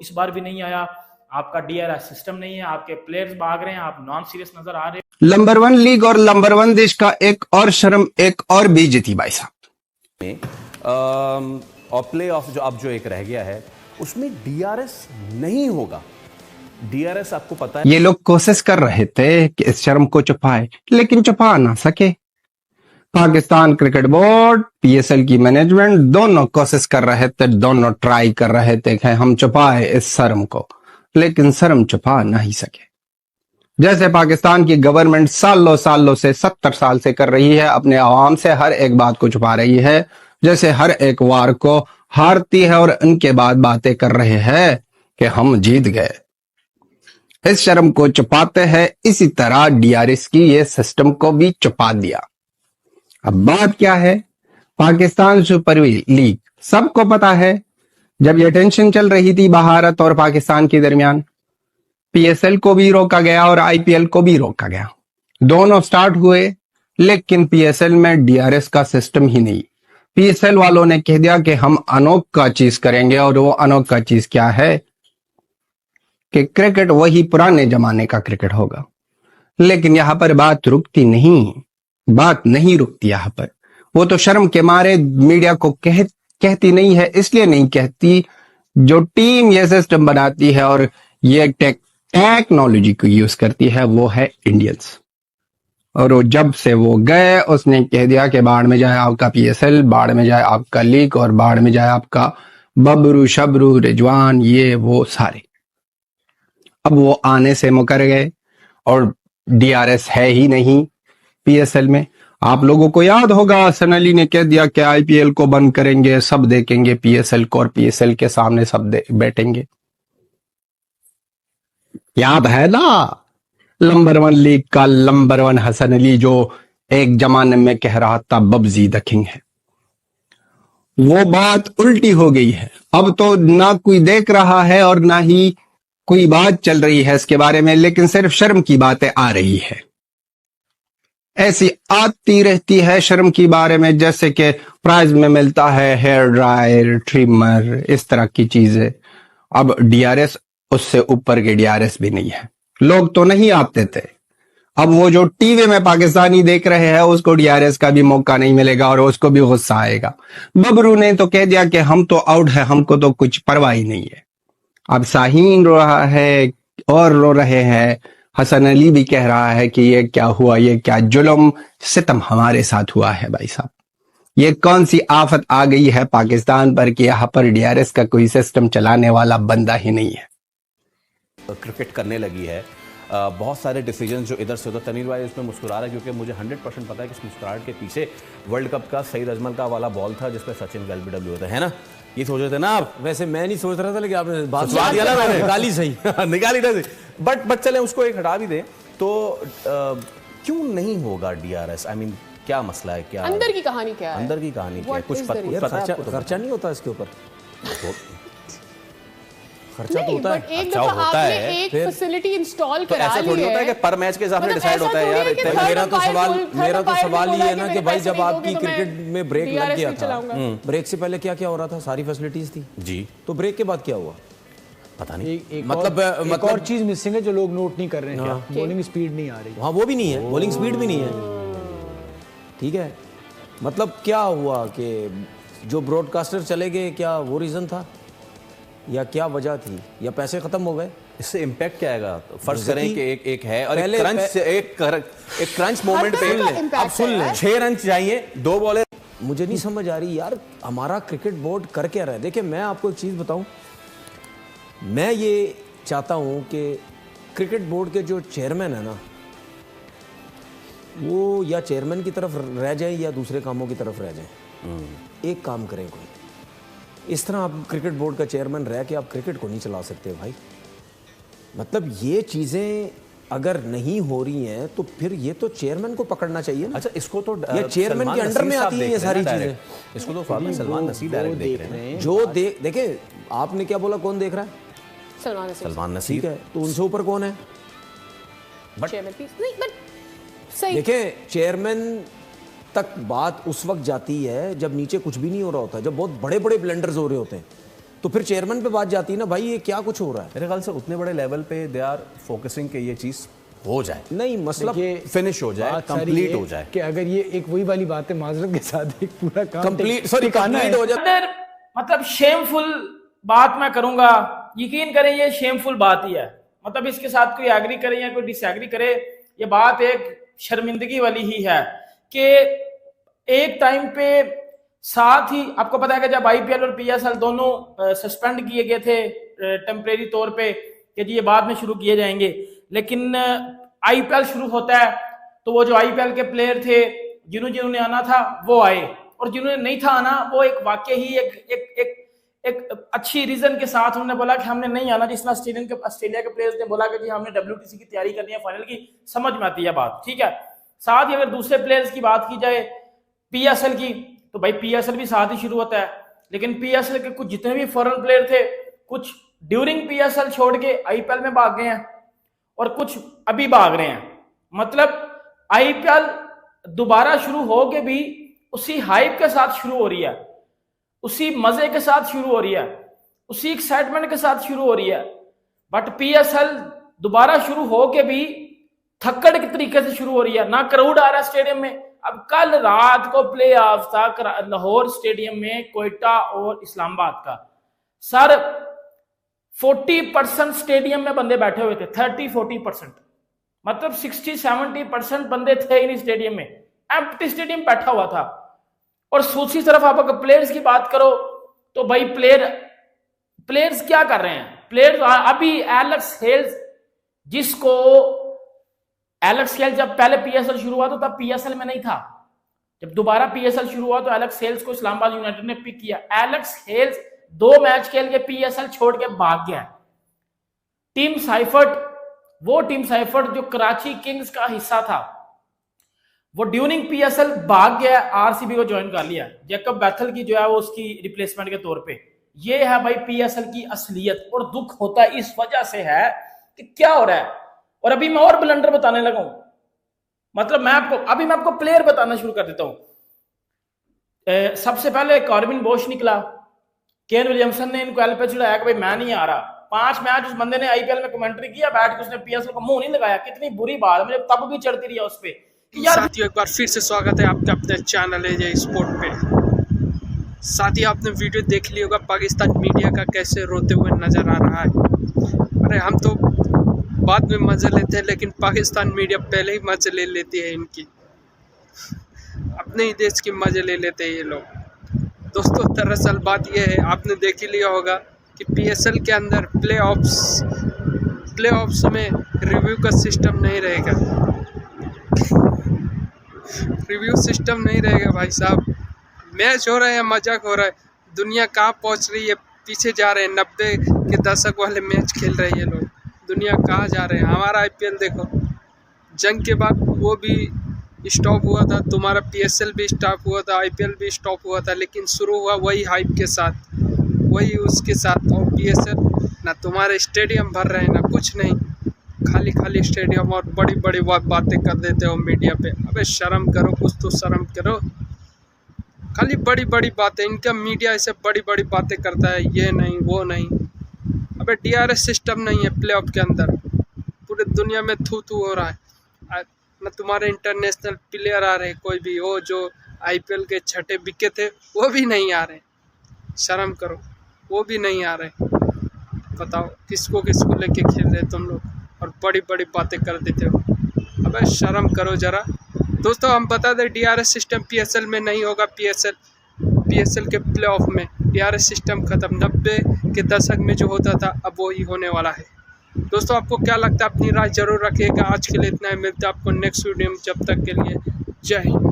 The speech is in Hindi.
इस बार भी नहीं आया। आपका DRS सिस्टम नहीं है, आपके प्लेयर्स भाग रहे हैं, आप नॉन सीरियस नजर आ रहे हो। नंबर 1 लीग और नंबर 1 देश का एक और शर्म, एक और बेइज्जती भाई साहब। और प्ले ऑफ जो अब जो एक रह गया है उसमें DRS नहीं होगा। DRS आपको पता है, ये लोग कोशिश कर रहे थे कि इस शर्म को छुपाए, लेकिन छुपा ना सके। पाकिस्तान क्रिकेट बोर्ड, PSL की मैनेजमेंट दोनों कोशिश कर रहे थे, दोनों ट्राई कर रहे थे कि हम छुपाए इस शर्म को, लेकिन शर्म छुपा नहीं सके। जैसे पाकिस्तान की गवर्नमेंट सालों सालों से 70 साल से कर रही है, अपने आवाम से हर एक बात को छुपा रही है। जैसे हर एक वार को हारती है और उनके बाद बातें कर रहे हैं कि हम जीत गए, इस शर्म को छुपाते हैं। इसी तरह DRS की ये सिस्टम को भी छुपा दिया। अब बात क्या है, पाकिस्तान सुपर लीग सबको पता है, जब ये टेंशन चल रही थी भारत और पाकिस्तान के दरमियान, PSL को भी रोका गया और IPL को भी रोका गया। दोनों स्टार्ट हुए, लेकिन PSL में DRS का सिस्टम ही नहीं। PSL वालों ने कह दिया कि हम अनोखा चीज करेंगे, और वो अनोखा चीज क्या है कि क्रिकेट वही पुराने जमाने का क्रिकेट होगा। लेकिन यहां पर बात रुकती नहीं, बात नहीं रुकती यहां पर। वो तो शर्म के मारे मीडिया को कहती नहीं है, इसलिए नहीं कहती, जो टीम ये सिस्टम बनाती है और ये टेक्नोलॉजी को यूज करती है वो है इंडियंस। और वो जब से वो गए, उसने कह दिया कि बाढ़ में जाए आपका PSL, बाढ़ में जाए आपका लीग, और बाढ़ में जाए आपका बबरू शबरू रिजवान, ये वो सारे। अब वो आने से मुकर गए और DRS है ही नहीं PSL में। आप लोगों को याद होगा, सनली ने कह दिया कि IPL को बंद करेंगे, सब देखेंगे PSL को, और PSL के सामने सब बैठेंगे। याद है ना नंबर 1 लीग का नंबर 1 हसन अली, जो एक जमाने में कह रहा था बब्जी द किंग है। वो बात उल्टी हो गई है। अब तो ना कोई देख रहा है और ना ही कोई बात चल रही है इसके बारे में, लेकिन सिर्फ शर्म की बातें आ रही है। ऐसी आती रहती है शर्म की बारे में, जैसे कि प्राइज में मिलता है हेयर ड्रायर, ट्रिमर, इस तरह की चीजें। अब DRS उससे ऊपर के DRS भी नहीं है। लोग तो नहीं आते थे, अब वो जो टीवी में पाकिस्तानी देख रहे हैं उसको DRS का भी मौका नहीं मिलेगा और उसको भी गुस्सा आएगा। बबरू ने तो कह दिया कि हम तो आउट है, हमको तो कुछ परवाह ही नहीं है। अब शाहीन रो रहा है और रो रहे हैं, हसन अली भी कह रहा है कि ये क्या हुआ, ये क्या जुल्म सितम हमारे साथ हुआ है। भाई साहब, ये कौन सी आफत आ गई है पाकिस्तान पर कि यहाँ पर DRS का कोई सिस्टम चलाने वाला बंदा ही नहीं है। क्रिकेट करने लगी है। बहुत सारे डिसीजन जो इधर से उधर, तनीर भाई इसमें मुस्कुरा रहा है क्योंकि मुझे 100% पता है कि इस मुस्कुराहट के पीछे वर्ल्ड कप का सईद अजमल का वाला बॉल था जिसमें सचिन का LBW होता है ना। ये सोच रहे थे ना आप? वैसे मैं नहीं सोच रहा था, लेकिन आपने बात दिया ना, मैंने निकाली सही निकाली ना। बट चले उसको एक हटा भी दे तो क्यों नहीं होगा DRS? आई मीन क्या मसला है, क्या अंदर की कहानी क्या है? अंदर की कहानी क्या है? कुछ पता है? खर्चा नहीं होता इसके ऊपर? खर्चा तो होता है, एक दफा आपने एक फैसिलिटी इंस्टॉल करा ली है। ऐसा थोड़ी होता है कि पर मैच के हिसाब से डिसाइड होता है यार। मेरा तो सवाल ये है ना कि भाई जब आपकी क्रिकेट में ब्रेक लग गया था, ब्रेक से पहले क्या क्या हो रहा था? सारी फैसिलिटीज थी जी, तो ब्रेक के बाद क्या हुआ पता नहीं। एक और चीज मिसिंग है जो लोग नोट नहीं कर रहे हैं, बॉलिंग स्पीड नहीं आ रही। वहाँ वो भी नहीं है, बॉलिंग स्पीड भी नहीं है। ठीक है, मतलब क्या हुआ कि जो ब्रॉडकास्टर चले गए, क्या वो रीजन था या क्या वजह थी, या पैसे खत्म हो गए? इससे इम्पैक्ट क्या आएगा? फर्ज करें कि एक है और एक क्रंच मोमेंट पे आप सुन लें 6 रन चाहिए, 2 बॉलें। मुझे नहीं समझ आ रही यार, हमारा क्रिकेट बोर्ड कर क्या रहा है? देखिए मैं आपको एक चीज़ बताऊं, मैं ये चाहता हूं कि क्रिकेट बोर्ड के जो चेयरमैन है ना, वो या चेयरमैन की तरफ रह जाए या दूसरे कामों की तरफ रह जाए। एक काम करें कोई, इस तरह आप क्रिकेट बोर्ड का चेयरमैन रह के आप क्रिकेट को नहीं चला सकते भाई। मतलब ये चीज़ें अगर नहीं हो रही हैं तो फिर ये तो चेयरमैन को पकड़ना चाहिए ना। अच्छा, इसको तो ये चेयरमैन के अंडर में आती है ये सारी चीज़ें। इसको तो सलमान नसीर डायरेक्ट देख रहे हैं। जो देखे आपने क्या बोला, कौन देख रहा है? सलमान नसीर। ठीक है, तो उनसे ऊपर कौन है? देखिए चेयरमैन तक बात उस वक्त जाती है जब नीचे कुछ भी नहीं हो रहा होता, जब बहुत बड़े बड़े ब्लेंडर्स हो रहे होते हैं, तो फिर चेयरमैन पे बात जाती है ना, भाई ये क्या कुछ हो रहा है। मेरे ख्याल से उतने बड़े लेवल पे दे आर फोकसिंग कि ये चीज़ हो जाए, नहीं मसला फिनिश हो जाए, कंप्लीट हो जाए। कि अगर ये एक वही वाली बात है, माजरत के साथ एक पूरा काम कंप्लीट कंप्लीट हो जाए। अंदर मतलब शेमफुल बात मैं करूंगा, यकीन करें ये शेमफुल बात ही है। मतलब इसके साथ कोई एग्री करे या कोई डिसएग्री करे, ये बात एक शर्मिंदगी वाली ही है कि एक टाइम पे साथ ही आपको पता है कि जब आईपीएल और पीएसएल दोनों सस्पेंड किए गए थे टेम्परेरी तौर पे कि जी ये बाद में शुरू किए जाएंगे, लेकिन आईपीएल शुरू होता है तो वो जो आईपीएल के प्लेयर थे जिन्होंने आना था वो आए, और जिन्होंने नहीं था आना वो एक वाकई ही एक अच्छी रीजन के साथ उन्होंने बोला कि हमने नहीं आना। जिस तरह ऑस्ट्रेलिया के प्लेयर्स ने बोला कि जी हमने WTC की तैयारी करनी है फाइनल की, समझ में आती है बात, ठीक है। साथ ही अगर दूसरे प्लेयर्स की बात की जाए पीएसएल की, तो भाई पीएसएल भी साथ ही शुरू होता है, लेकिन पीएसएल के कुछ जितने भी फॉरेन प्लेयर थे कुछ ड्यूरिंग पीएसएल छोड़ के आईपीएल में भाग गए हैं और कुछ अभी भाग रहे हैं। मतलब आईपीएल दोबारा शुरू हो के भी उसी हाइप के साथ शुरू हो रही है, उसी मजे के साथ शुरू हो रही है, उसी एक्साइटमेंट के साथ शुरू हो रही है। बट पीएसएल दोबारा शुरू हो के भी थक्कड़ के तरीके से शुरू हो रही है, ना क्राउड आ रहा है स्टेडियम में। अब कल रात को प्ले ऑफ था लाहौर स्टेडियम में कोयटा और इस्लामाबाद का, सर 40% स्टेडियम में बंदे बैठे हुए थे, 30-40%, मतलब 60-70% बंदे थे इन स्टेडियम में, एम्प्टी स्टेडियम बैठा हुआ था। और दूसरी तरफ आप अगर प्लेयर्स की बात करो तो भाई प्लेयर्स क्या कर रहे हैं, प्लेयर्स अभी एलेक्स हेल्स, जिसको एलेक्स हेल्स जब पहले पीएसएल शुरू हुआ तो तब पीएसएल में नहीं था, जब दोबारा पीएसएल शुरू हुआ तो एलेक्स हेल्स को इस्लामाबाद यूनाइटेड ने पिक किया। एलेक्स हेल्स 2 मैच खेल के पीएसएल छोड़ के भाग गया। टीम साइफर्ट, वो टीम साइफर्ट जो कराची किंग्स का हिस्सा था, वो ड्यूरिंग पीएसएल भाग गया, आरसीबी को ज्वाइन कर लिया, जैकब बैथल की जो है वो उसकी रिप्लेसमेंट के तौर पे। ये है भाई पीएसएल की असलियत, और दुख होता है इस वजह से है कि क्या हो रहा है। और अभी मैं और ब्लंडर बताने लगा हूं, मतलब मैं आपको प्लेयर बताना शुरू कर देता हूं। सबसे पहले कॉर्बिन बोश निकला, केन विलियमसन ने इनको एल पे चढ़ाया कि भाई मैं नहीं आ रहा। 5 मैच उस बंदे ने आईपीएल में कमेंट्री किया बैठ के, उसने पीएसएल को मुंह नहीं लगाया। कितनी बुरी बात है, मुझे तब भी चढ़ती रही है उस पर। साथियों एक बार फिर से स्वागत है आपका अपने चैनल एजे स्पोर्ट पे। साथियों आपने वीडियो देख ली होगा पाकिस्तान मीडिया का कैसे रोते हुए नजर आ रहा है। अरे हम तो बाद में मजे लेते हैं, लेकिन पाकिस्तान मीडिया पहले ही मजे ले लेती है इनकी, अपने ही देश की मजे ले लेते हैं ये लोग। दोस्तों दरअसल बात यह है, आपने देख ही लिया होगा कि पीएसएल के अंदर प्लेऑफ्स में रिव्यू का सिस्टम नहीं रहेगा, रिव्यू सिस्टम नहीं रहेगा भाई साहब। मैच हो रहा है, मजाक हो रहा है, दुनिया कहाँ पहुँच रही है, पीछे जा रहे हैं। 90 के दशक वाले मैच खेल रहे हैं ये लोग, दुनिया कहाँ जा रहे हैं। हमारा आईपीएल देखो, जंग के बाद वो भी स्टॉप हुआ था, तुम्हारा पीएसएल भी स्टॉप हुआ था, आईपीएल भी स्टॉप हुआ था, लेकिन शुरू हुआ वही हाइप के साथ, वही उसके साथ। और पीएसएल ना तुम्हारे स्टेडियम भर रहे हैं ना कुछ नहीं, खाली स्टेडियम और बड़ी बड़ी बातें कर देते हो मीडिया पे। अबे शर्म करो, कुछ तो शर्म करो। खाली बड़ी बड़ी बातें, इनका मीडिया ऐसे बड़ी बड़ी बातें करता है, ये नहीं वो नहीं। अबे डीआरएस सिस्टम नहीं है प्लेऑफ के अंदर, पूरे दुनिया में थू हो रहा है ना। तुम्हारे इंटरनेशनल प्लेयर आ रहे, कोई भी हो जो आईपीएल के छठे बिके थे वो भी नहीं आ रहे, शर्म करो, वो भी नहीं आ रहे। बताओ किसको लेके खेल रहे तुम लोग, और बड़ी बड़ी बातें कर देते हो। अबे शर्म करो ज़रा। दोस्तों हम बता दें डीआरएस सिस्टम पीएसएल में नहीं होगा, पीएसएल के प्लेऑफ में डीआरएस सिस्टम खत्म। 90 के दशक में जो होता था अब वो ही होने वाला है। दोस्तों आपको क्या लगता है, अपनी राय जरूर रखिएगा। आज के लिए इतना ही, मिलता है आपको नेक्स्ट वीडियो में, जब तक के लिए जय हिंद।